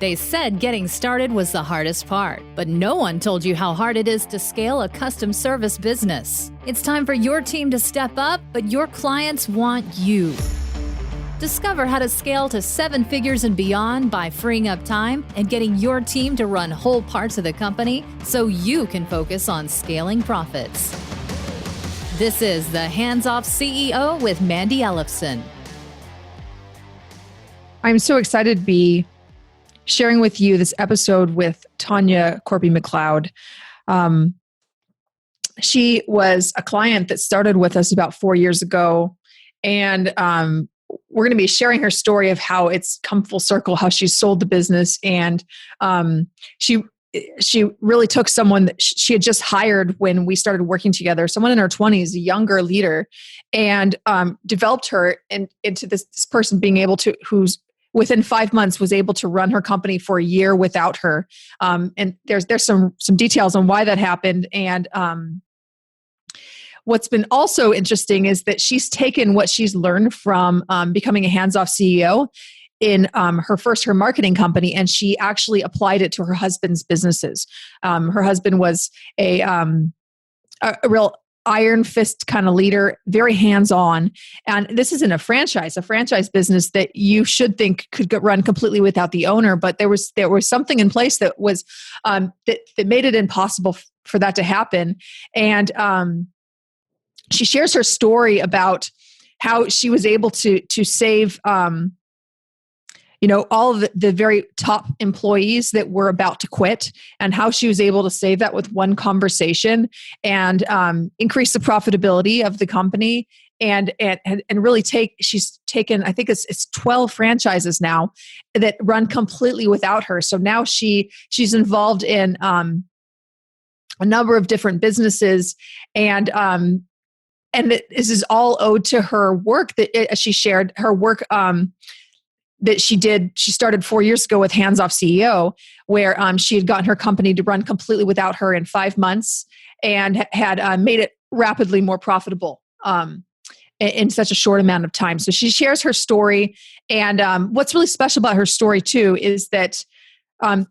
They said getting started was the hardest part, but no one told you how hard it is to scale a custom service business. It's time for your team to step up, but your clients want you. Discover how to scale to 7 figures and beyond by freeing up time and getting your team to run whole parts of the company so you can focus on scaling profits. This is the Hands Off CEO with Mandy Ellefson. I'm so excited to be sharing with you this episode with Tanya Korpi McLeod. She was a client that started with us about 4 years ago, and we're going to be sharing her story of how it's come full circle, how she sold the business, and she really took someone that she had just hired when we started working together, someone in her 20s, a younger leader, and developed her into this person being able to, who's within 5 months was able to run her company for a year without her. And there's some details on why that happened. And what's been also interesting is that she's taken what she's learned from becoming a hands-off CEO in her marketing company, and she actually applied it to her husband's businesses. Her husband was a real iron fist kind of leader, very hands-on. And this isn't a franchise business that you should think could run completely without the owner. But there was something in place that was that made it impossible for that to happen. And she shares her story about how she was able to save all of the very top employees that were about to quit, and how she was able to save that with one conversation and increase the profitability of the company and really she's taken, I think it's 12 franchises now that run completely without her. So now she's involved in a number of different businesses, and this is all owed to her work that she shared, her work that she started 4 years ago with Hands Off CEO, where she had gotten her company to run completely without her in 5 months and had made it rapidly more profitable in such a short amount of time. So she shares her story. And what's really special about her story too is that the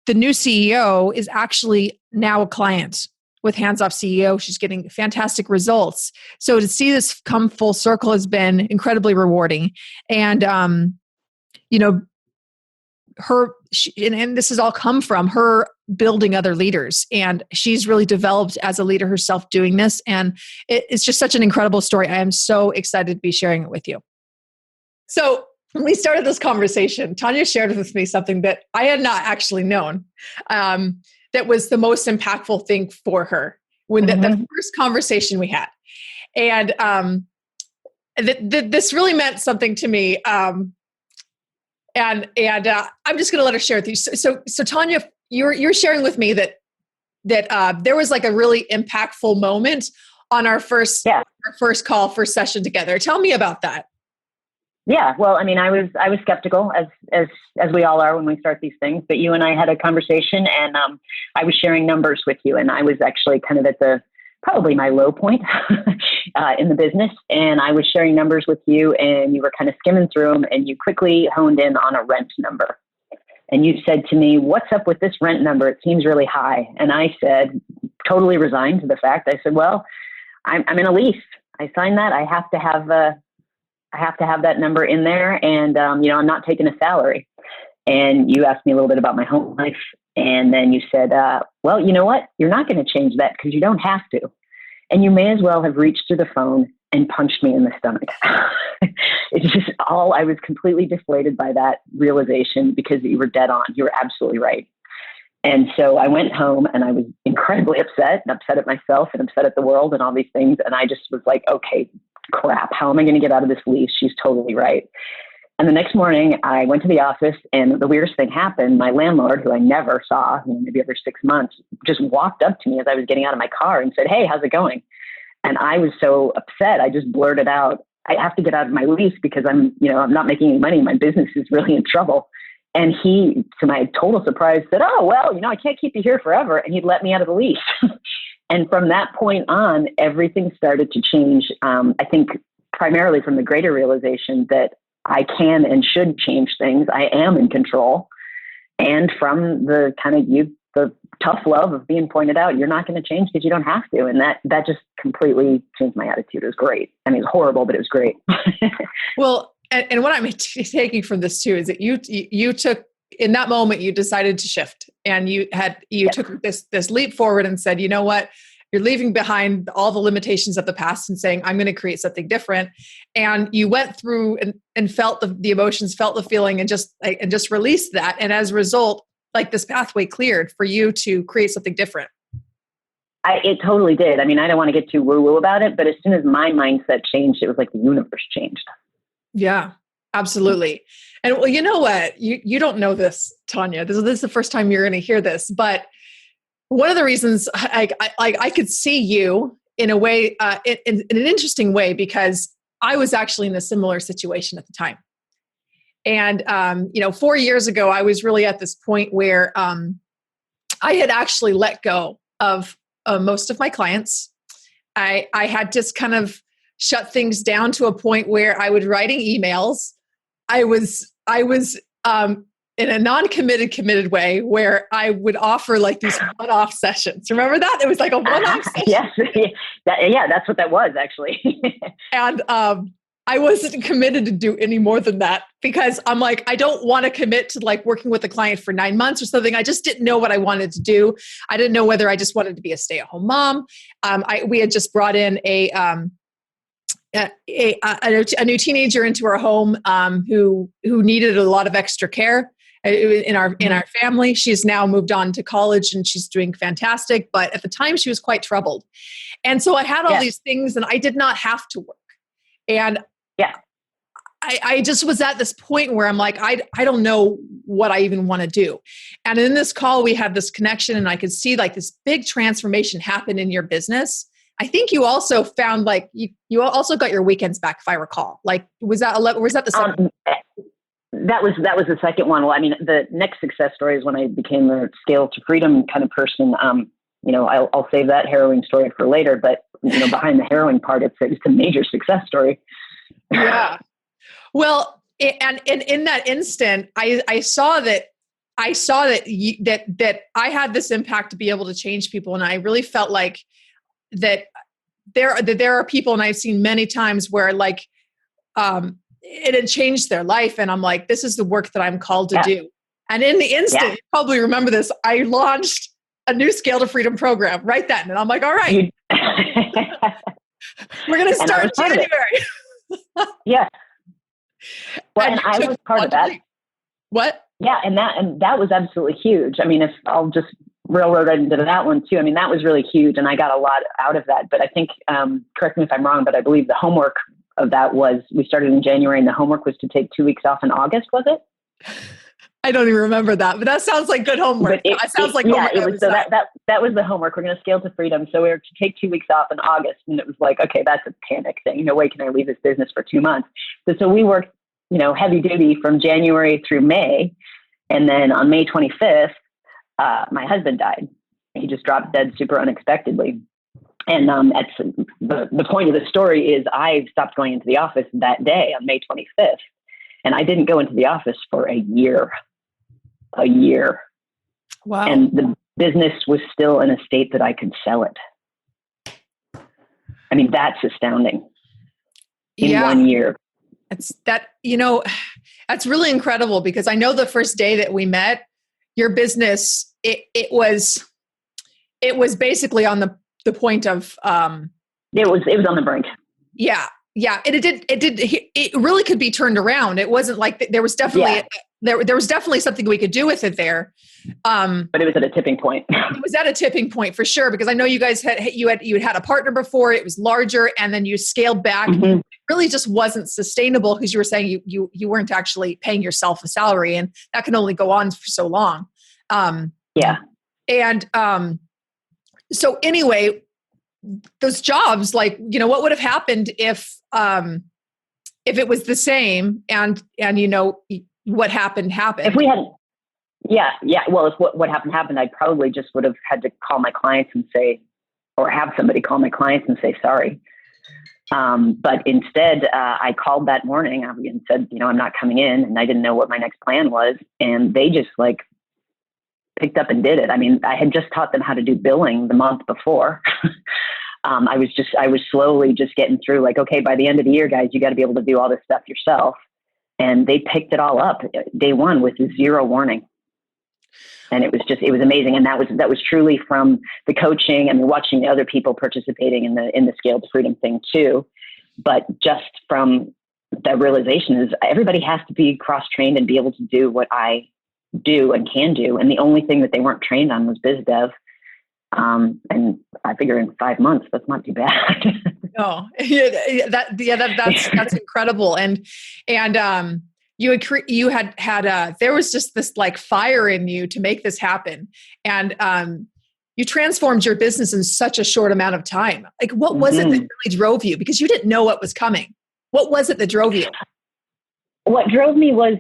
new CEO is actually now a client with Hands Off CEO. She's getting fantastic results. So to see this come full circle has been incredibly rewarding. And, and this has all come from her building other leaders. And she's really developed as a leader herself doing this. And it's just such an incredible story. I am so excited to be sharing it with you. So when we started this conversation, Tanya shared with me something that I had not actually known. That was the most impactful thing for her when the first conversation we had. And this really meant something to me. And I'm just going to let her share with you. So Tanya, you're sharing with me that there was like a really impactful moment on our first session together. Tell me about that. Yeah, well, I mean, I was skeptical as we all are when we start these things. But you and I had a conversation, and I was sharing numbers with you, and I was actually kind of at probably my low point in the business. And I was sharing numbers with you, and you were kind of skimming through them, and you quickly honed in on a rent number. And you said to me, "What's up with this rent number? It seems really high." And I said, totally resigned to the fact. I said, "Well, I'm in a lease. I signed that. I have to have that number in there, and I'm not taking a salary." And you asked me a little bit about my home life, and then you said, "Well, you know what? You're not going to change that because you don't have to, and you may as well have reached through the phone and punched me in the stomach." It's just I was completely deflated by that realization because you were dead on. You were absolutely right. And so I went home, and I was incredibly upset at myself and upset at the world and all these things. And I just was like, okay, crap, how am I going to get out of this lease? She's totally right. And the next morning I went to the office, and the weirdest thing happened. My landlord, who I never saw, maybe every 6 months, just walked up to me as I was getting out of my car and said, "Hey, how's it going?" And I was so upset. I just blurted out, "I have to get out of my lease because I'm not making any money. My business is really in trouble." And he, to my total surprise, said, "Oh, well, I can't keep you here forever." And he'd let me out of the lease. And from that point on, everything started to change. I think primarily from the greater realization that I can and should change things. I am in control. And from the kind of the tough love of being pointed out, you're not going to change because you don't have to. And that just completely changed my attitude. It was great. I mean, it was horrible, but it was great. Well, and what I'm taking from this too is that you took, in that moment, you decided to shift, and you took this leap forward and said, you know what, you're leaving behind all the limitations of the past and saying, I'm going to create something different. And you went through and felt the emotions, felt the feeling, and just released that. And as a result, like, this pathway cleared for you to create something different. It totally did. I mean, I don't want to get too woo-woo about it, but as soon as my mindset changed, it was like the universe changed. Yeah, absolutely. And well, you know what? You don't know this, Tanya. This is the first time you're going to hear this, but one of the reasons I could see you in a way, in an interesting way, because I was actually in a similar situation at the time. And, 4 years ago, I was really at this point where I had actually let go of most of my clients. I had just kind of shut things down to a point where I was writing emails. I was in a non-committed, committed way where I would offer like these one-off sessions. Remember that? It was like a one-off session. Yes. That's what that was actually. And I wasn't committed to do any more than that, because I'm like, I don't want to commit to like working with a client for 9 months or something. I just didn't know what I wanted to do. I didn't know whether I just wanted to be a stay-at-home mom. We had just brought in a new teenager into our home who needed a lot of extra care in our family. She's now moved on to college and she's doing fantastic. But at the time she was quite troubled. And so I had all these things and I did not have to work. And I just was at this point where I'm like, I don't know what I even want to do. And in this call, we had this connection and I could see like this big transformation happen in your business. I think you also found like, you also got your weekends back, if I recall. Like, was that the second? That was the second one. Well, I mean, the next success story is when I became a scale to freedom kind of person. I'll save that harrowing story for later, but behind the harrowing part, it's a major success story. Yeah. Well, and in that instant, I saw that I had this impact to be able to change people. And I really felt like that there are people, and I've seen many times where like, it had changed their life. And I'm like, this is the work that I'm called to do. And in the instant, you probably remember this, I launched a new Scale to Freedom program right then. And I'm like, all right, we're going to start in January. Yeah. Well, and I was part of that. What? Yeah. And that was absolutely huge. I mean, if I'll just railroad right into that one too. I mean, that was really huge and I got a lot out of that, but I think, correct me if I'm wrong, but I believe the homework of that was, we started in January and the homework was to take 2 weeks off in August, was it? I don't even remember that, but that sounds like good homework. It sounds like homework. It was, so that was the homework. We're going to scale to freedom. So we were to take 2 weeks off in August, and it was like, okay, that's a panic thing. No way can I leave this business for 2 months. So we worked, heavy duty from January through May, and then on May 25th, my husband died. He just dropped dead super unexpectedly. And that's the point of the story is I stopped going into the office that day on May 25th, and I didn't go into the office for a year. Wow. And the business was still in a state that I could sell it. I mean, that's astounding. In 1 year. That's really incredible, because I know the first day that we met, your business, it was basically on the point of, it was on the brink. Yeah. Yeah. And it really could be turned around. It wasn't like there was definitely, there was definitely something we could do with it there. But it was at a tipping point. It was at a tipping point for sure, because I know you guys had a partner before, it was larger, and then you scaled back. Mm-hmm. It really just wasn't sustainable, because you were saying you weren't actually paying yourself a salary, and that can only go on for so long. So anyway, those jobs, like, what would have happened if it was the same and what happened? If we hadn't, well, if what happened, I probably just would have had to call my clients and say, or have somebody call my clients and say, sorry, But instead, I called that morning and said, I'm not coming in, and I didn't know what my next plan was. And they just like picked up and did it. I mean, I had just taught them how to do billing the month before. I was slowly just getting through like, okay, by the end of the year, guys, you got to be able to do all this stuff yourself. And they picked it all up day one with zero warning. And it was amazing. And that was truly from the coaching and watching the other people participating in the Scale to Freedom thing too. But just from the realization is everybody has to be cross-trained and be able to do what I do and can do. And the only thing that they weren't trained on was biz dev. And I figure in 5 months, that's not too bad. Oh, that's incredible. And you had there was just this like fire in you to make this happen. And, you transformed your business in such a short amount of time. Like, what was it that really drove you? Because you didn't know what was coming. What was it that drove you? What drove me was,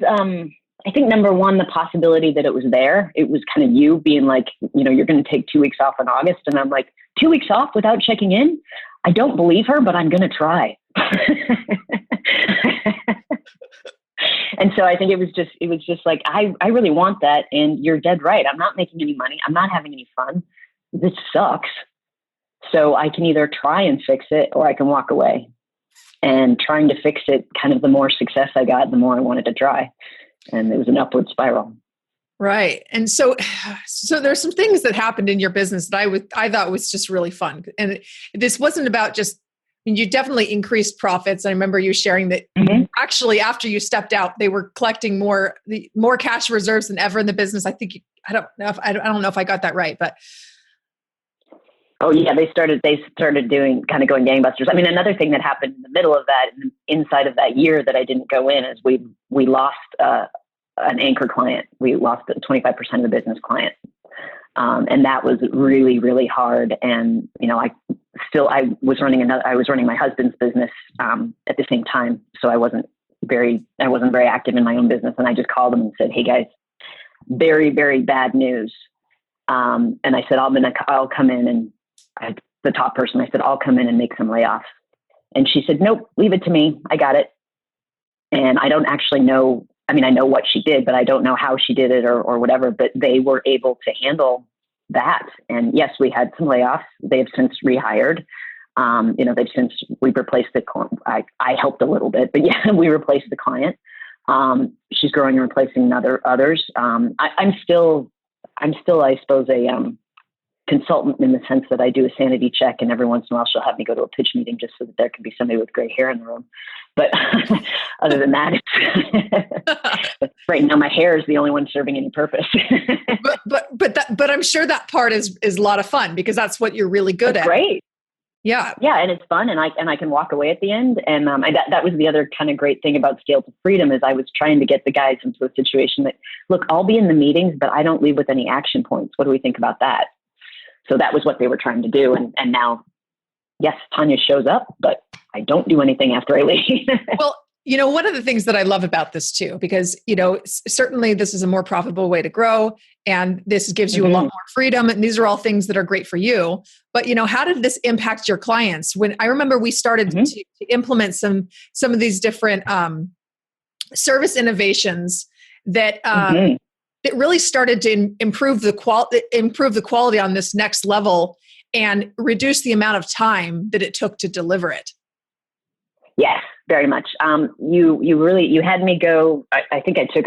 I think number one, the possibility that it was there. It was kind of you being like, you're going to take 2 weeks off in August. And I'm like, 2 weeks off without checking in? I don't believe her, but I'm going to try. And so I think it was just like, I really want that. And you're dead right. I'm not making any money. I'm not having any fun. This sucks. So I can either try and fix it or I can walk away. And trying to fix it, kind of the more success I got, the more I wanted to try. And it was an upward spiral. Right. And so there's some things that happened in your business that I thought was just really fun. And this wasn't about just, you definitely increased profits. I remember you sharing that actually after you stepped out, they were collecting more cash reserves than ever in the business. I think, I don't know if I got that right, but. Oh yeah. They started doing kind of going gangbusters. I mean, another thing that happened in the middle of that, inside of that year that I didn't go in, is we lost, an anchor client. We lost 25% of the business client. And that was really, really hard. And, I was running my husband's business, at the same time. So I wasn't very active in my own business. And I just called him and said, hey guys, very, very bad news. And I said, I'll come in, and the top person, I said, I'll come in and make some layoffs. And she said, nope, leave it to me. I got it. And I don't actually know. I mean, I know what she did, but I don't know how she did it or whatever, but they were able to handle that. And yes, we had some layoffs. They have since rehired. We've replaced the client. I helped a little bit, but yeah, we replaced the client. She's growing and replacing others. I'm still, I suppose, a consultant in the sense that I do a sanity check, and every once in a while she'll have me go to a pitch meeting just so that there can be somebody with gray hair in the room. But other than that, right now my hair is the only one serving any purpose. but I'm sure that part is a lot of fun, because that's what you're really good at. Great. Yeah. Yeah. And it's fun. And I can walk away at the end. And that was the other kind of great thing about Scale to Freedom, is I was trying to get the guys into a situation that, look, I'll be in the meetings, but I don't leave with any action points. What do we think about that? So that was what they were trying to do. And now, yes, Tanya shows up, but I don't do anything after I leave. Well, one of the things that I love about this too, because, certainly this is a more profitable way to grow, and this gives you a lot more freedom. And these are all things that are great for you. But, how did this impact your clients? When I remember we started to implement some of these different service innovations that that really started to improve the quality on this next level and reduce the amount of time that it took to deliver it. Yes, very much. You had me go. I think I took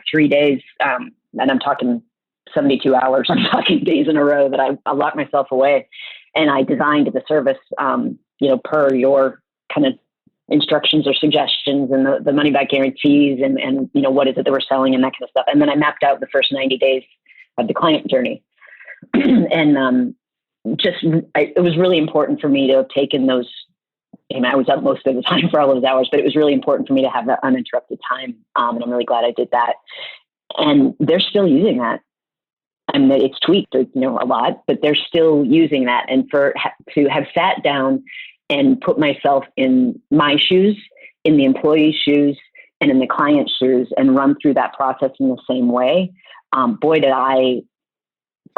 3 days, and I'm talking 72 hours. I'm talking days in a row that I locked myself away, and I designed the service, per your kind of instructions or suggestions, and the money back guarantees, and what is it that we're selling, and that kind of stuff. And then I mapped out the first 90 days of the client journey, and it was really important for me to have taken those. I was up most of the time for all those hours, but it was really important for me to have that uninterrupted time. And I'm really glad I did that. And they're still using that. I mean, it's tweaked, a lot, but they're still using that. And to have sat down and put myself in my shoes, in the employee's shoes, and in the client's shoes, and run through that process in the same way. Boy, did I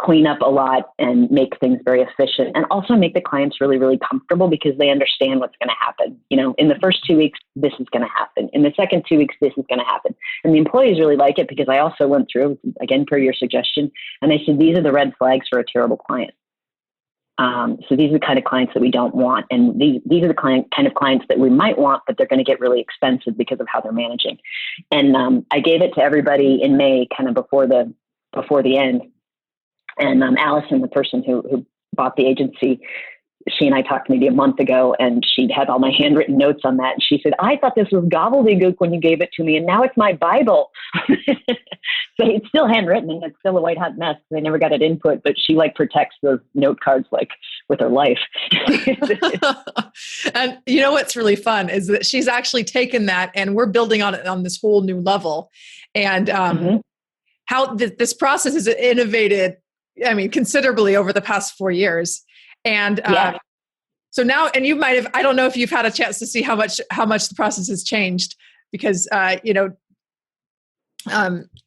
clean up a lot and make things very efficient, and also make the clients really, really comfortable because they understand what's going to happen. In the first 2 weeks, this is going to happen. In the second 2 weeks, this is going to happen. And the employees really like it because I also went through, again, per your suggestion, and I said, these are the red flags for a terrible client. So these are the kind of clients that we don't want. And these are the kind of clients that we might want, but they're going to get really expensive because of how they're managing. And I gave it to everybody in May, kind of before the end. And Allison, the person who bought the agency, she and I talked maybe a month ago, and she'd had all my handwritten notes on that. And she said, I thought this was gobbledygook when you gave it to me, and now it's my Bible. So it's still handwritten, and it's still a white hot mess. They never got it input, but she protects those note cards with her life. And what's really fun is that she's actually taken that, and we're building on it on this whole new level. And how this process is innovated, considerably over the past 4 years. And so now, and you might have, I don't know if you've had a chance to see how much the process has changed, because,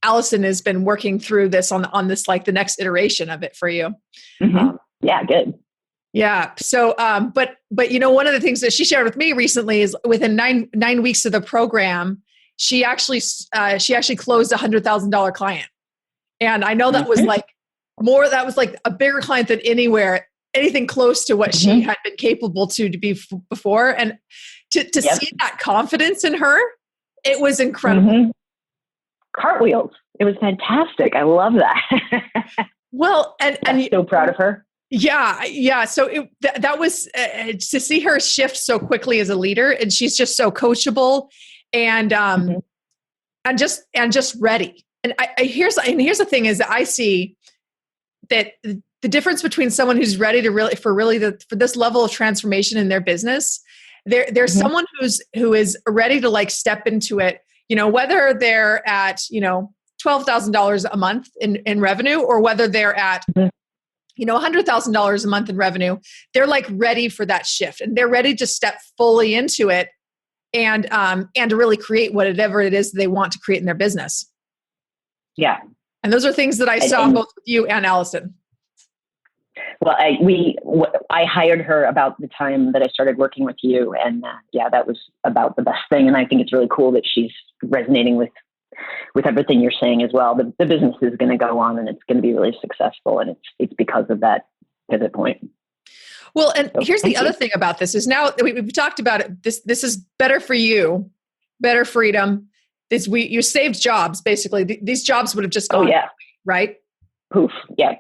Allison has been working through this on this, the next iteration of it for you. Mm-hmm. Yeah, good. Yeah. So, but one of the things that she shared with me recently is within nine weeks of the program, she actually closed $100,000 client. And I know that was a bigger client than anything close to what she had been capable to be before. And to see that confidence in her, it was incredible. Mm-hmm. Cartwheels. It was fantastic. I love that. Well, and I'm so proud of her. Yeah. So that was to see her shift so quickly as a leader, and she's just so coachable and just ready. And here's the thing is that I see that the difference between someone who's ready to for this level of transformation in their business, there's someone who is ready to step into it, whether they're at, $12,000 a month in revenue, or whether they're at, $100,000 a month in revenue, they're ready for that shift, and they're ready to step fully into it and to really create whatever it is they want to create in their business. Yeah. And those are things that I saw both with you and Allison. Well, I hired her about the time that I started working with you, and that was about the best thing. And I think it's really cool that she's resonating with everything you're saying as well. The business is going to go on, and it's going to be really successful, and it's because of that pivot point. Well, and here's the other thing about this is now we've talked about it. This is better for you, better freedom. You saved jobs basically. These jobs would have just gone, right? Poof. Yeah.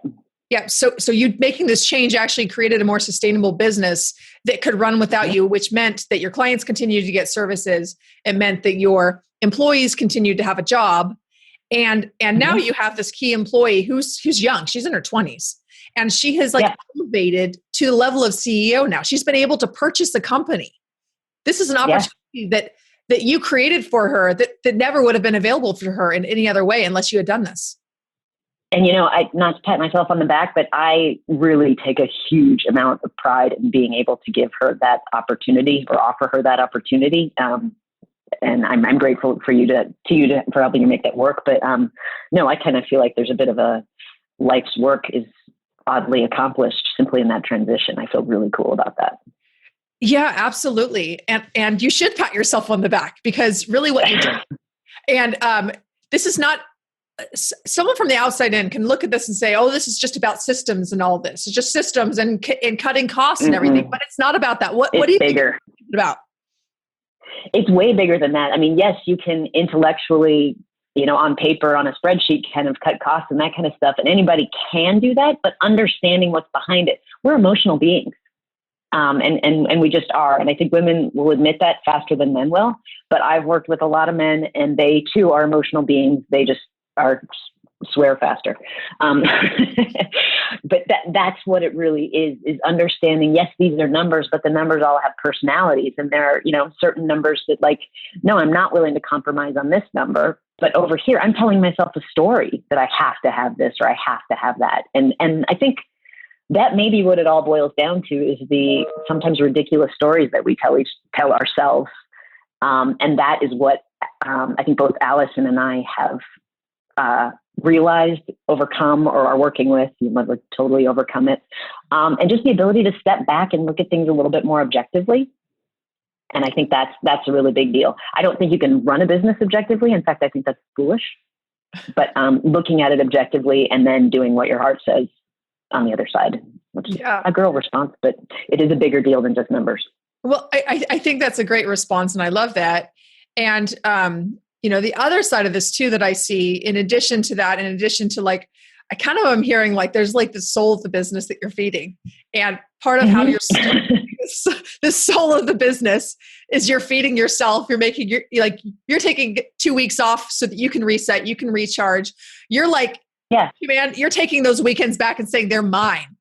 Yeah. So you making this change actually created a more sustainable business that could run without you, which meant that your clients continued to get services. It meant that your employees continued to have a job. And now you have this key employee who's young. She's in her 20s. And she has elevated to the level of CEO now. She's been able to purchase a company. This is an opportunity that you created for her that never would have been available for her in any other way unless you had done this. And, I not to pat myself on the back, but I really take a huge amount of pride in being able to give her that opportunity or offer her that opportunity. And I'm grateful for you for helping you make that work. But no, I kind of feel like there's a bit of a life's work is oddly accomplished simply in that transition. I feel really cool about that. Yeah, absolutely. And you should pat yourself on the back, because really what you do. And this is not, someone from the outside in can look at this and say, oh, this is just about systems and all this. It's just systems and cutting costs and everything. But it's not about that. What do you think it's about? It's way bigger than that. I mean, yes, you can intellectually, on paper, on a spreadsheet, kind of cut costs and that kind of stuff. And anybody can do that, but understanding what's behind it. We're emotional beings. And we just are. And I think women will admit that faster than men will. But I've worked with a lot of men, and they too are emotional beings. They just swear faster. But that's what it really is understanding. Yes, these are numbers, but the numbers all have personalities, and there are, certain numbers that no, I'm not willing to compromise on this number, but over here, I'm telling myself a story that I have to have this, or I have to have that. And I think that may be what it all boils down to, is the sometimes ridiculous stories that we tell ourselves. And that is what I think both Allison and I have realized, overcome, or are working with. You might totally overcome it. And just the ability to step back and look at things a little bit more objectively. And I think that's a really big deal. I don't think you can run a business objectively. In fact, I think that's foolish. But looking at it objectively and then doing what your heart says on the other side, which is a girl response, but it is a bigger deal than just numbers. Well, I think that's a great response, and I love that. And the other side of this too that I see, in addition to that, in addition to like, I kind of am hearing like there's like the soul of the business that you're feeding, and part of how you're the soul of the business is you're feeding yourself. You're making you're taking 2 weeks off so that you can reset, you can recharge. You're like, yeah, man, you're taking those weekends back and saying they're mine.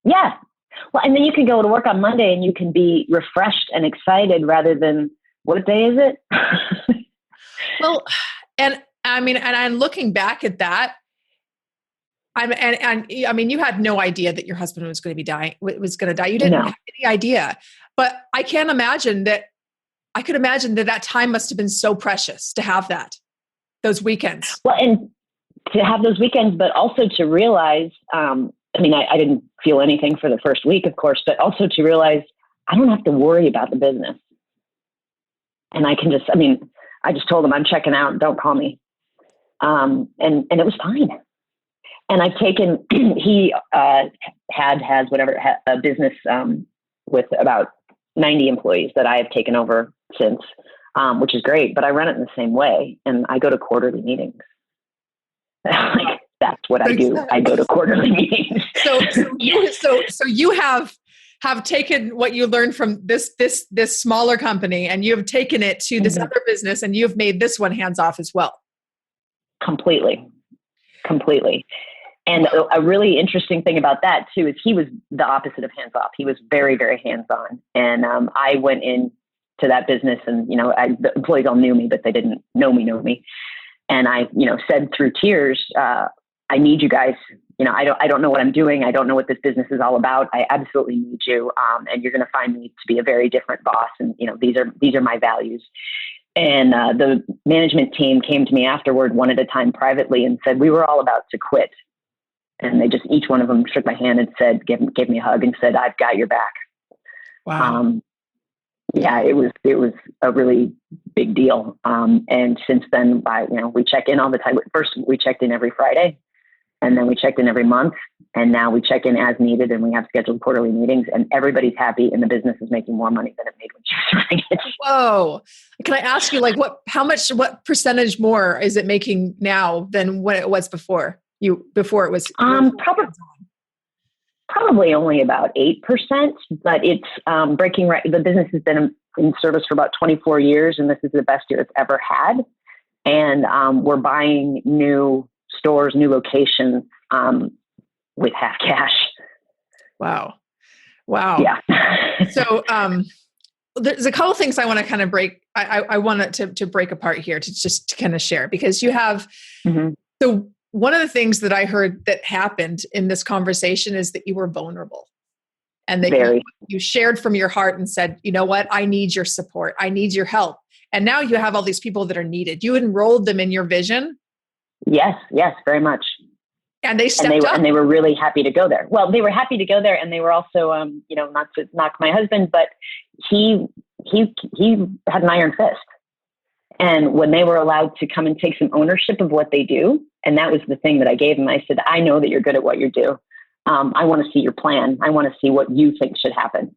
Yeah. Well, and then you can go to work on Monday and you can be refreshed and excited rather than, what day is it? Well, and I mean, and I'm looking back at that. I mean, you had no idea that your husband was going to die. You didn't have any idea. But I can imagine that. I could imagine that time must have been so precious to have those weekends. Well, and to have those weekends, but also to realize, I mean, I didn't feel anything for the first week, of course, but also to realize I don't have to worry about the business. And I just told him I'm checking out, don't call me. And it was fine. And I've taken, he has a business with about 90 employees that I have taken over since, which is great, but I run it in the same way. And I go to quarterly meetings. Like, that's what I do. I go to quarterly meetings. So you have taken what you learned from this smaller company, and you have taken it to this other business, and you've made this one hands off as well. Completely. And a really interesting thing about that too is he was the opposite of hands off. He was very, very hands on. And I went into that business, and the employees all knew me, but they didn't know me. And I, said through tears, I need you guys. I don't know what I'm doing. I don't know what this business is all about. I absolutely need you. And you're going to find me to be a very different boss. And, these are my values. And the management team came to me afterward, one at a time privately, and said, we were all about to quit. And they just, each one of them shook my hand and said, gave me a hug and said, I've got your back. Wow. Yeah, it was a really big deal. And since then, we check in all the time. First, we checked in every Friday, and then we checked in every month, and now we check in as needed, and we have scheduled quarterly meetings, and everybody's happy, and the business is making more money than it made when she was running it. Whoa! Can I ask you, like, what percentage more is it making now than what it was before? Before it was probably only about 8%, but it's breaking right. The business has been in service for about 24 years, and this is the best year it's ever had. And we're buying new stores, new locations with half cash. Wow. Yeah. So there's a couple of things I want to kind of break. I want to break apart here to kind of share, because you have so. One of the things that I heard that happened in this conversation is that you were vulnerable, and that you shared from your heart and said, you know what, I need your support. I need your help. And now you have all these people that are needed. You enrolled them in your vision. Yes, very much. And they stepped up. And they were really happy to go there. Well, they were happy to go there, and they were also, not to knock my husband, but he had an iron fist. And when they were allowed to come and take some ownership of what they do, and that was the thing that I gave them, I said, I know that you're good at what you do. I want to see your plan. I want to see what you think should happen.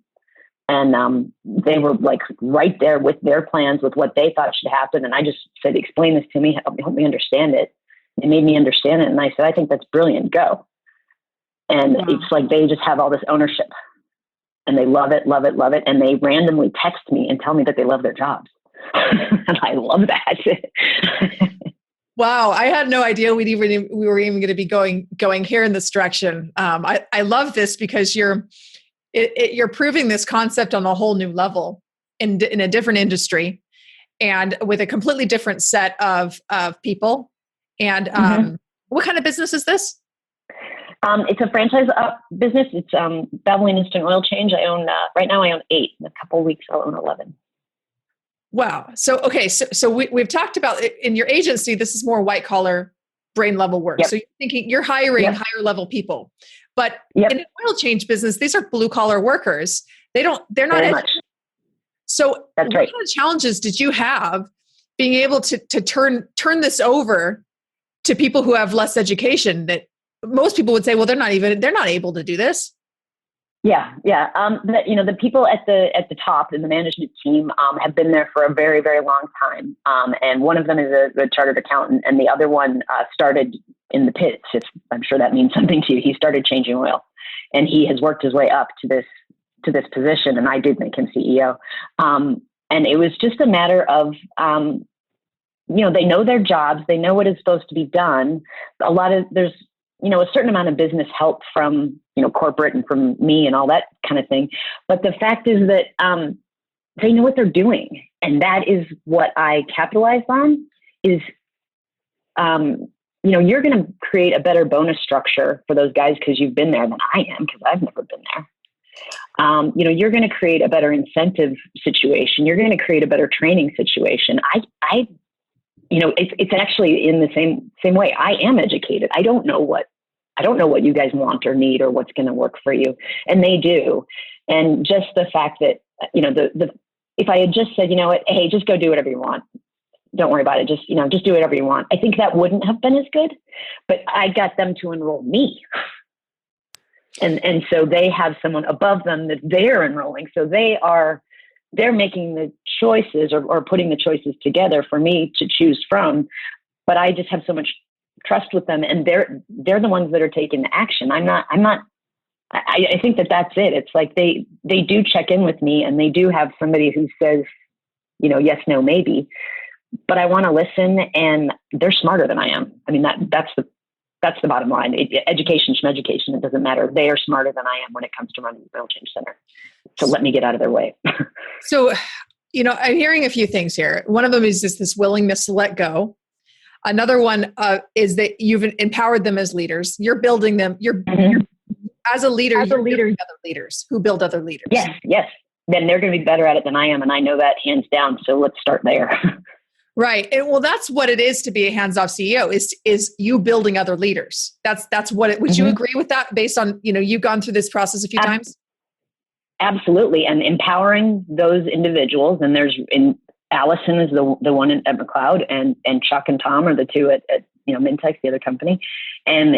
And they were like right there with their plans, with what they thought should happen. And I just said, explain this to me, help me understand it. They made me understand it. And I said, I think that's brilliant. Go. And it's like, they just have all this ownership, and they love it. And they randomly text me and tell me that they love their jobs. And I love that. Wow. I had no idea we were even going to be going here in this direction. I love this, because you're proving this concept on a whole new level in a different industry, and with a completely different set of people. And what kind of business is this? It's a franchise business. It's Valvoline Instant Oil Change. I own, right now I own 8. In a couple of weeks, I'll own 11. Wow. So, okay. So we've talked about in your agency, this is more white collar brain level work. Yep. So you're thinking you're hiring Yep. higher level people, but Yep. in an oil change business, these are blue collar workers. They're not Very much. So That's what right. kind of challenges did you have being able to turn this over to people who have less education, that most people would say, well, they're not able to do this? Yeah. The people at the top in the management team have been there for a very, very long time. And one of them is a chartered accountant, and the other one started in the pits. If I'm sure that means something to you. He started changing oil, and he has worked his way up to this position. And I did make him CEO. And it was just a matter of, they know their jobs, they know what is supposed to be done. There's a certain amount of business help from, corporate and from me and all that kind of thing. But the fact is that they know what they're doing. And that is what I capitalized on is, you're going to create a better bonus structure for those guys because you've been there than I am, because I've never been there. You're going to create a better incentive situation. You're going to create a better training situation. It's actually in the same way. I am educated. I don't know what you guys want or need or what's going to work for you. And they do. And just the fact that, if I had just said, hey, just go do whatever you want. Don't worry about it. Just do whatever you want. I think that wouldn't have been as good, but I got them to enroll me. And so they have someone above them that they're enrolling. So they're making the choices or putting the choices together for me to choose from. But I just have so much trust with them, and they're the ones that are taking action. I'm not, I think that's it. It's like they do check in with me, and they do have somebody who says, yes, no, maybe, but I want to listen, and they're smarter than I am. I mean, that's the bottom line. Education, it doesn't matter. They are smarter than I am when it comes to running the oil change center. So let me get out of their way. So, I'm hearing a few things here. One of them is this willingness to let go. Another one is that you've empowered them as leaders. You're building them. You're as a leader, you're building other leaders who build other leaders. Yes. Then they're going to be better at it than I am. And I know that hands down. So let's start there. Right. And well, that's what it is to be a hands-off CEO is you building other leaders. That's what it, would you agree with that based on, you've gone through this process a few times? Absolutely. And empowering those individuals. And Allison is the one at McLeod, and Chuck and Tom are the two at Mintex, the other company. And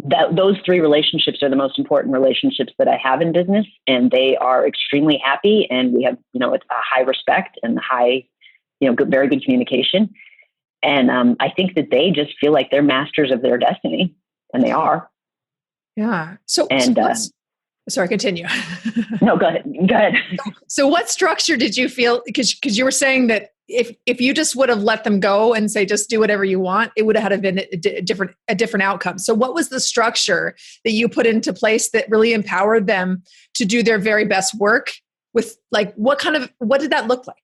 those three relationships are the most important relationships that I have in business. And they are extremely happy. And we have, it's a high respect and high, very good communication. And I think that they just feel like they're masters of their destiny, and they are. Yeah. Sorry, continue. No, go ahead. So what structure did you feel, because you were saying that if you just would have let them go and say, just do whatever you want, it would have been a different outcome. So what was the structure that you put into place that really empowered them to do their very best work with, like, what did that look like?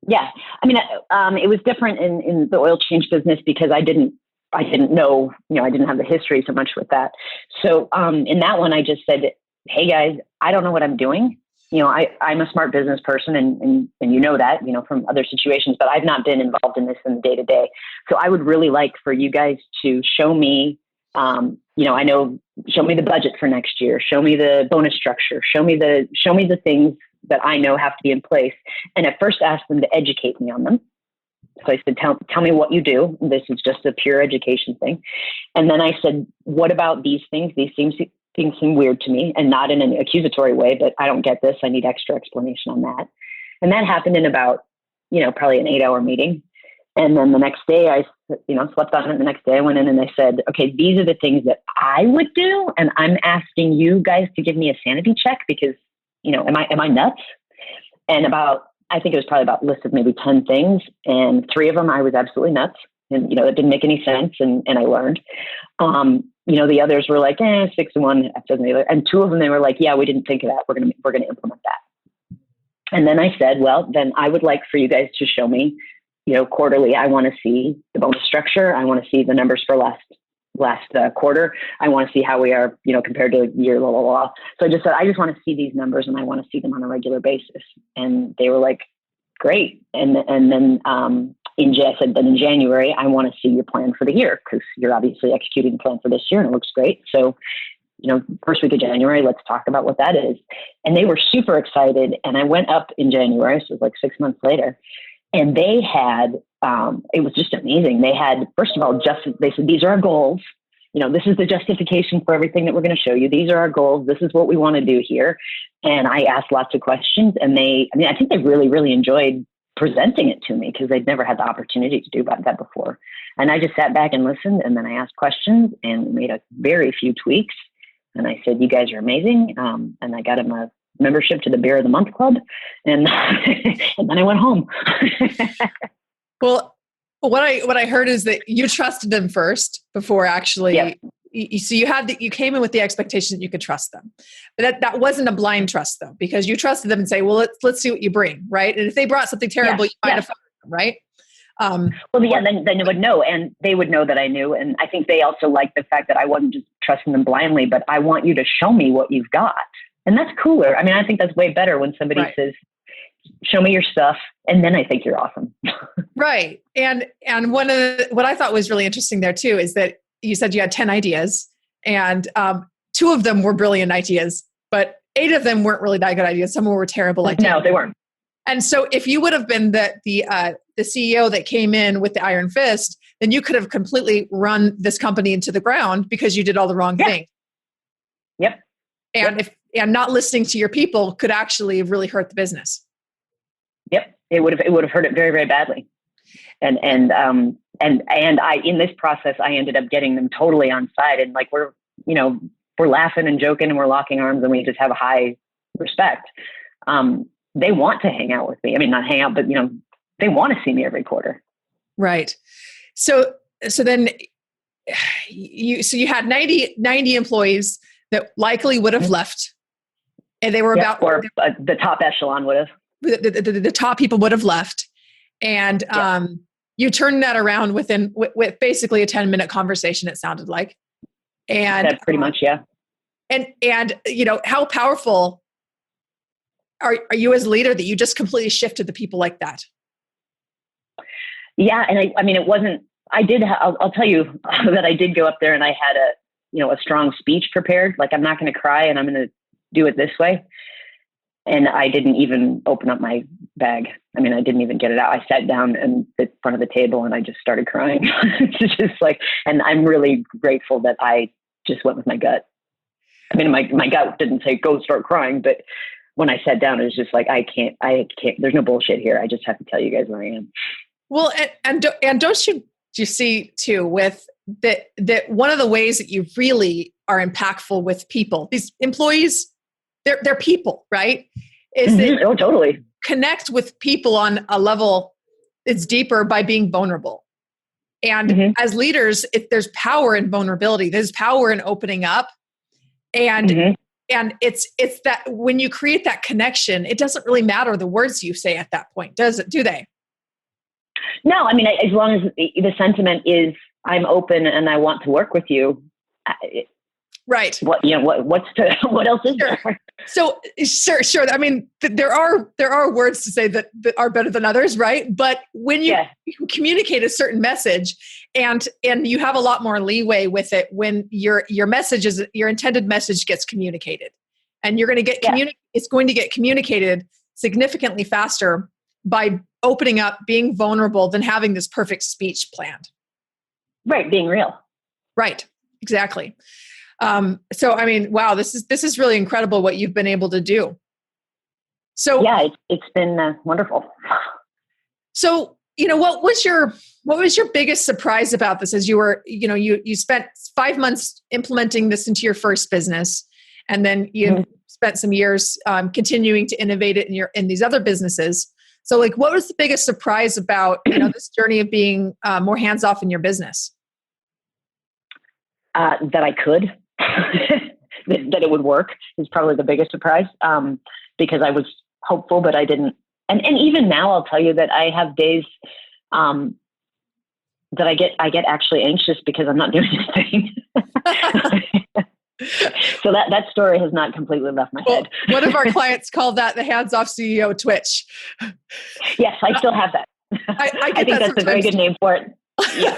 Yeah. I mean, it was different in the oil change business because I didn't know, I didn't have the history so much with that. So in that one, I just said, hey guys, I don't know what I'm doing. I'm a smart business person and that, from other situations, but I've not been involved in this in the day to day. So I would really like for you guys to show me, show me the budget for next year, show me the bonus structure, show me the things that I know have to be in place. And at first ask them to educate me on them. So I said, tell me what you do. This is just a pure education thing. And then I said, what about these things? These things seem weird to me, and not in an accusatory way, but I don't get this. I need extra explanation on that. And that happened in about, probably an 8-hour meeting. And then the next day I, slept on it. The next day I went in and I said, okay, these are the things that I would do. And I'm asking you guys to give me a sanity check because, am I nuts? And I think it was probably about a list of maybe 10 things. And 3 of them, I was absolutely nuts. And, it didn't make any sense. And I learned, the others were like, 6 to 1 after the other. And 2 of them, they were like, yeah, we didn't think of that. We're going to implement that. And then I said, well, then I would like for you guys to show me, quarterly, I want to see the bonus structure. I want to see the numbers for last quarter. I want to see how we are, compared to a year, blah, blah, blah. So I just said, I just want to see these numbers and I want to see them on a regular basis. And they were like, great. And then I said, then in January, I want to see your plan for the year because you're obviously executing the plan for this year and it looks great. So, first week of January, let's talk about what that is. And they were super excited. And I went up in January, so it was like 6 months later, and they had, it was just amazing. They had, first of all, they said, these are our goals. This is the justification for everything that we're going to show you. These are our goals. This is what we want to do here. And I asked lots of questions, and I think they really, really enjoyed presenting it to me because they'd never had the opportunity to do that before. And I just sat back and listened, and then I asked questions and made a very few tweaks. And I said, you guys are amazing. And I got him a membership to the Beer of the Month Club. And, and then I went home. Well, what I heard is that you trusted them first before actually. Yep. So you came in with the expectation that you could trust them. But that wasn't a blind trust though, because you trusted them and say, well, let's see what you bring. Right. And if they brought something terrible, you might have found them, right? Then they would know, and they would know that I knew. And I think they also liked the fact that I wasn't just trusting them blindly, but I want you to show me what you've got. And that's cooler. I mean, I think that's way better when somebody says, show me your stuff. And then I think you're awesome. Right. And what I thought was really interesting there too, is that you said you had 10 ideas and 2 of them were brilliant ideas, but 8 of them weren't really that good ideas. Some were terrible ideas. No, they weren't. And so if you would have been the CEO that came in with the iron fist, then you could have completely run this company into the ground because you did all the wrong things. Yep. And not listening to your people could actually really hurt the business. Yep. It would have hurt it very, very badly. And I, in this process, I ended up getting them totally on side, and like, we're laughing and joking and we're locking arms and we just have a high respect. They want to hang out with me. I mean, not hang out, but they want to see me every quarter. Right. So then you had 90 employees that likely would have left, and they were the top echelon would have. The top people would have left, and you turned that around with basically a 10-minute conversation. It sounded like, and that's pretty much And how powerful are you as a leader that you just completely shifted the people like that? Yeah, and I mean, it wasn't. I'll tell you that I did go up there and I had a strong speech prepared. Like, I'm not going to cry and I'm going to do it this way. And I didn't even open up my bag. I mean, I didn't even get it out. I sat down in the front of the table and I just started crying. It's just like, and I'm really grateful that I just went with my gut. I mean, my gut didn't say, go start crying. But when I sat down, it was just like, I can't, there's no bullshit here. I just have to tell you guys where I am. Well, and don't you see too, with that one of the ways that you really are impactful with people, these employees, they're people, right? Is that totally connect with people on a level that's deeper by being vulnerable. And as leaders, there's power in vulnerability. There's power in opening up. And it's that when you create that connection, it doesn't really matter the words you say at that point, does it? Do they? No, I mean, as long as the sentiment is, I'm open and I want to work with you. Right. What else is there? So sure. I mean, there are words to say that are better than others, right? But when you communicate a certain message, and you have a lot more leeway with it when your intended message gets communicated, and you're going to get it's going to get communicated significantly faster by opening up, being vulnerable, than having this perfect speech planned. Right, being real. Right, exactly. So, I mean, wow, this is really incredible what you've been able to do. So yeah, it's been wonderful. So, what was your biggest surprise about this? As you were, you spent 5 months implementing this into your first business, and then you spent some years continuing to innovate it in these other businesses. So, like, what was the biggest surprise about this journey of being more hands off in your business? That I could. that it would work is probably the biggest surprise, because I was hopeful, but I didn't. And even now, I'll tell you that I have days that I get actually anxious because I'm not doing anything. So that story has not completely left my head. One of our clients called that the hands-off CEO twitch. Yes, I still have that. I think that's a very good name for it. Yeah.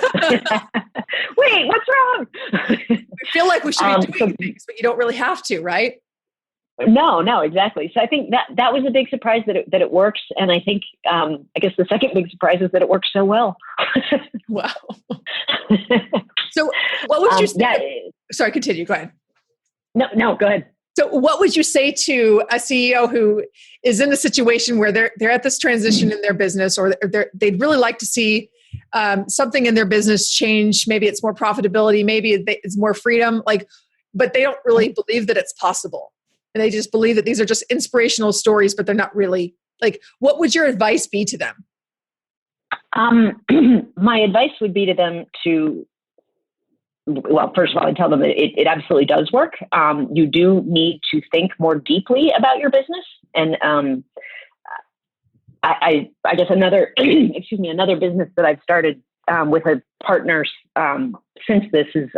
Wait, what's wrong? We feel like we should be doing things, but you don't really have to, right? No, exactly. So I think that was a big surprise that it works. And I think, I guess the second big surprise is that it works so well. Wow. So what would you say? Yeah. Sorry, continue. Go ahead. No, go ahead. So what would you say to a CEO who is in a situation where they're at this transition in their business, or they'd really like to see something in their business change? Maybe it's more profitability, maybe it's more freedom, but they don't really believe that it's possible. And they just believe that these are just inspirational stories, but they're not really. What would your advice be to them? My advice would be to them well, first of all, I'd tell them that it absolutely does work. You do need to think more deeply about your business. And I guess another business that I've started with a partner since this is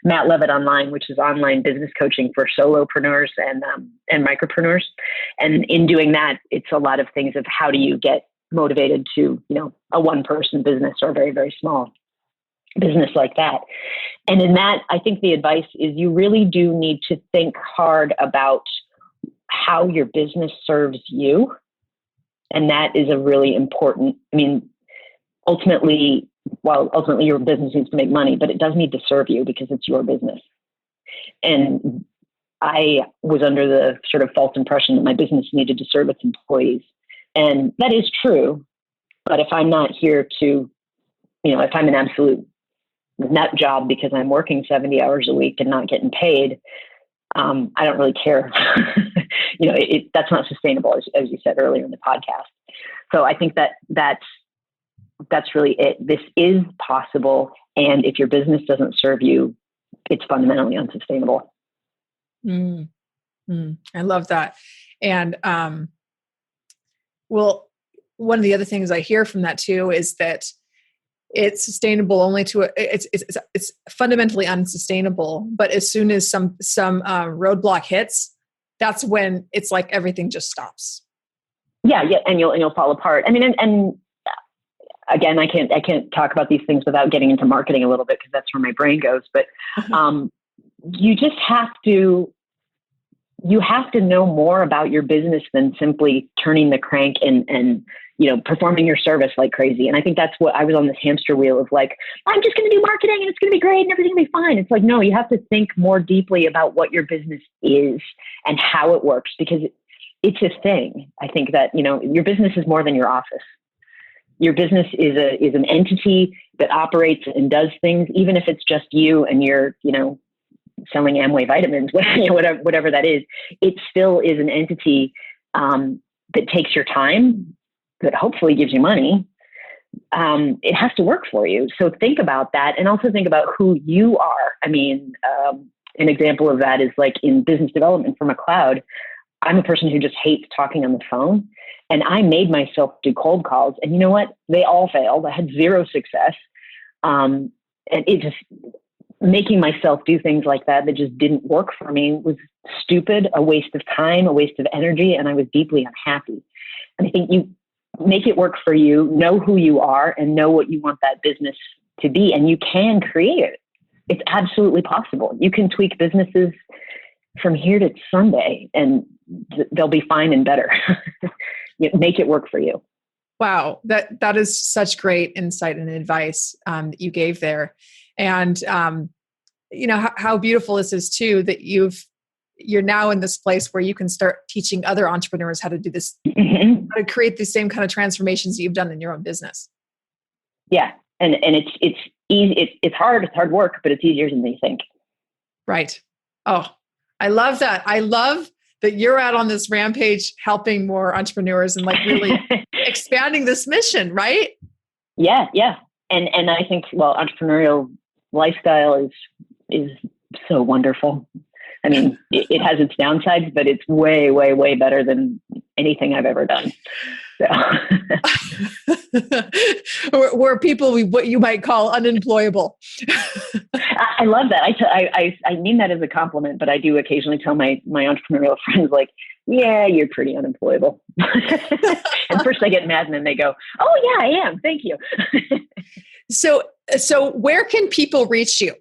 Matt Levitt Online, which is online business coaching for solopreneurs and micropreneurs. And in doing that, it's a lot of things of how do you get motivated to, a one-person business or a very, very small business like that. And in that, I think the advice is you really do need to think hard about how your business serves you. And that is a really important, ultimately your business needs to make money, but it does need to serve you because it's your business. And I was under the sort of false impression that my business needed to serve its employees. And that is true. But if I'm not here to, if I'm an absolute nut job because I'm working 70 hours a week and not getting paid, I don't really care. That's not sustainable, as you said earlier in the podcast. So I think that's really it. This is possible. And if your business doesn't serve you, it's fundamentally unsustainable. I love that. And, well, one of the other things I hear from that too is that it's sustainable only it's fundamentally unsustainable. But as soon as some roadblock hits, that's when it's like everything just stops. Yeah, and you'll fall apart. And again, I can't talk about these things without getting into marketing a little bit because that's where my brain goes. But you just have to know more about your business than simply turning the crank and performing your service like crazy. And I think that's what I was on this hamster wheel of I'm just going to do marketing and it's going to be great and everything's going to be fine. It's no, you have to think more deeply about what your business is and how it works, because it's a thing. I think that, your business is more than your office. Your business is an entity that operates and does things, even if it's just you and you're, selling Amway vitamins, whatever that is. It still is an entity that takes your time, that hopefully gives you money. It has to work for you. So think about that, and also think about who you are. An example of that is in business development for McLeod. I'm a person who just hates talking on the phone. And I made myself do cold calls. And you know what? They all failed. I had zero success. And it just, making myself do things like that just didn't work for me was stupid, a waste of time, a waste of energy. And I was deeply unhappy. And I think you make it work for you, know who you are, and know what you want that business to be. And you can create it. It's absolutely possible. You can tweak businesses from here to Sunday and they'll be fine and better. Make it work for you. Wow. That is such great insight and advice that you gave there. And, how beautiful this is too, that you're now in this place where you can start teaching other entrepreneurs how to do this, how to create the same kind of transformations that you've done in your own business. Yeah. And it's easy. It's hard work, but it's easier than you think. Right. Oh, I love that. I love that you're out on this rampage, helping more entrepreneurs and really expanding this mission, right? Yeah. And I think, entrepreneurial lifestyle is so wonderful. It has its downsides, but it's way, way, way better than anything I've ever done. So we're people what you might call unemployable. I love that. I mean that as a compliment, but I do occasionally tell my entrepreneurial friends, like, yeah, you're pretty unemployable. And first I get mad and then they go, oh yeah, I am. Thank you. So where can people reach you?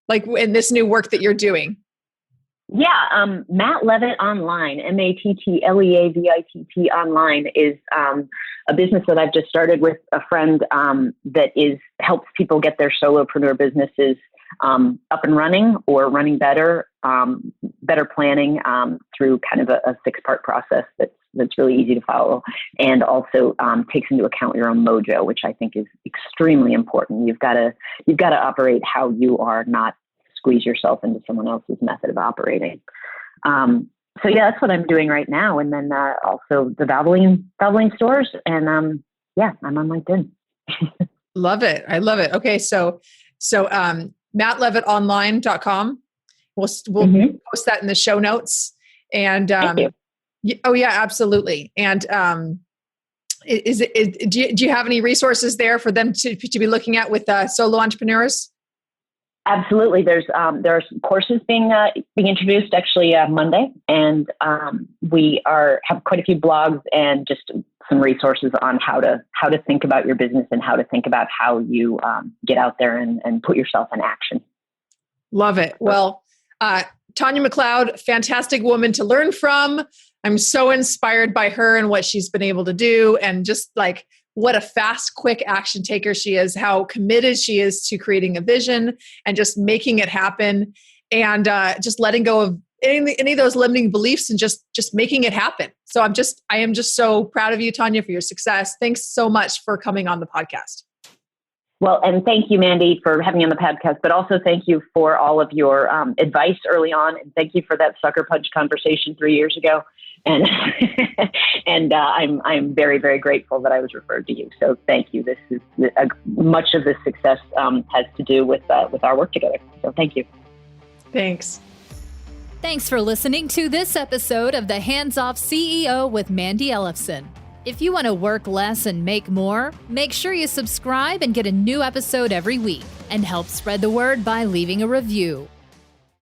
Like in this new work that you're doing? Yeah. Matt Levitt Online, MATTLEAVITT Online is, a business that I've just started with a friend, that helps people get their solopreneur businesses, up and running or running better, better planning, through kind of a 6-part process that's really easy to follow, and also takes into account your own mojo, which I think is extremely important. You've got to operate how you are, not squeeze yourself into someone else's method of operating. So yeah, that's what I'm doing right now. And then also the Valvoline stores, and I'm on LinkedIn. Love it. I love it. Okay, so mattlevittonline.com. We'll post that in the show notes. And Thank you. oh yeah, absolutely. And do you have any resources there for them to be looking at with solo entrepreneurs? Absolutely. There are courses being introduced actually Monday, and we have quite a few blogs and just some resources on how to think about your business and how to think about how you get out there and put yourself in action. Love it. Well, Tanya McLeod, fantastic woman to learn from. I'm so inspired by her and what she's been able to do, and just like what a fast, quick action taker she is, how committed she is to creating a vision and just making it happen, and just letting go of any of those limiting beliefs and just making it happen. So I am just so proud of you, Tanya, for your success. Thanks so much for coming on the podcast. Well, and thank you, Mandy, for having me on the podcast, but also thank you for all of your advice early on. And thank you for that sucker punch conversation 3 years ago. And I'm very, very grateful that I was referred to you. So thank you. This is much of this success has to do with our work together. So thank you. Thanks. Thanks for listening to this episode of the Hands Off CEO with Mandy Ellefson. If you want to work less and make more, make sure you subscribe and get a new episode every week, and help spread the word by leaving a review.